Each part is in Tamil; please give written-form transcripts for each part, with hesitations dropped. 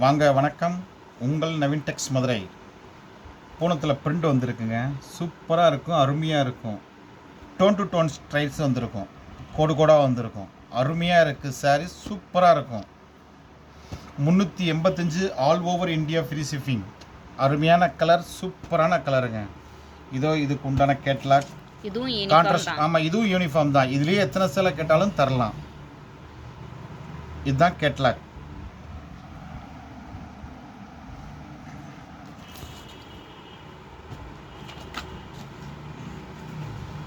வாங்க வணக்கம். உங்கள் நவீன் டெக்ஸ் மதுரை. பூனத்தில் பிரிண்ட் வந்திருக்குங்க. சூப்பராக இருக்கும், அருமையாக இருக்கும். டோன் டு டோன் ஸ்டைல்ஸ் வந்திருக்கும், கோடு கோடாக வந்திருக்கும். அருமையாக இருக்குது சாரீ, சூப்பராக இருக்கும். 385 all over India free shipping. அருமையான கலர், சூப்பரான கலருங்க. இதோ இதுக்கு உண்டான கேட்லாக், கான்ட்ராஸ்ட். ஆமாம், இதுவும் யூனிஃபார்ம் தான். இதுலேயே எத்தனை சேலை கேட்டாலும் தரலாம். இதுதான் கேட்லாக்.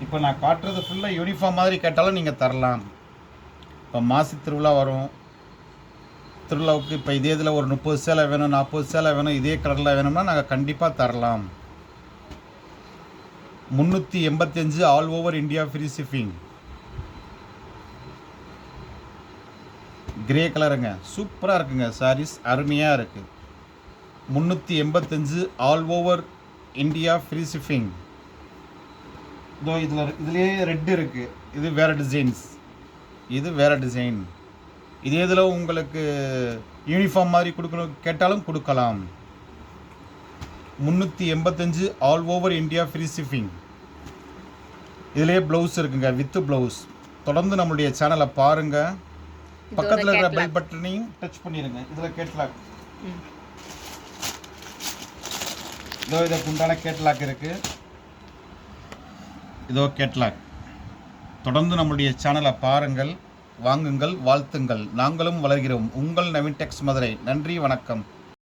இப்போ நான் காட்டுறது ஃபுல்லாக யூனிஃபார்ம் மாதிரி கேட்டாலும் நீங்கள் தரலாம். இப்போ மாசி திருவிழா வரும். திருவிழாவுக்கு இப்போ இதே இதில் ஒரு 30 சேலை வேணும், 40 சேலை வேணும், இதே கலரில் வேணும்னா நாங்கள் கண்டிப்பாக தரலாம். 385 all over India free shipping. Grey கலருங்க, சூப்பராக இருக்குங்க. சாரீஸ் அருமையாக இருக்குது. 385 all over India free shipping. இதோ இதுலேயே ரெட் இருக்குது. இது வேறு டிசைன்ஸ், இது வேறு டிசைன். இதே இதில் உங்களுக்கு யூனிஃபார்ம் மாதிரி கொடுக்கணும் கேட்டாலும் கொடுக்கலாம். 385 all over India free shipping. இதுலேயே ப்ளவுஸ் இருக்குங்க, வித்து ப்ளவுஸ். தொடர்ந்து நம்மளுடைய சேனலை பாருங்கள். பக்கத்தில் இருக்கிற பெல் பட்டனையும் டச் பண்ணிடுங்க. இதில் கேட்லாக், இதோ இதுக்கு உண்டான கேட்லாக் இருக்குது. இதோ கேட்லாக். தொடர்ந்து நம்முடைய சேனலை பாருங்கள், வாங்குங்கள், வாழ்த்துங்கள். நாங்களும் வளர்கிறோம். உங்கள் நவீன் டெக்ஸ் மதுரை. நன்றி, வணக்கம்.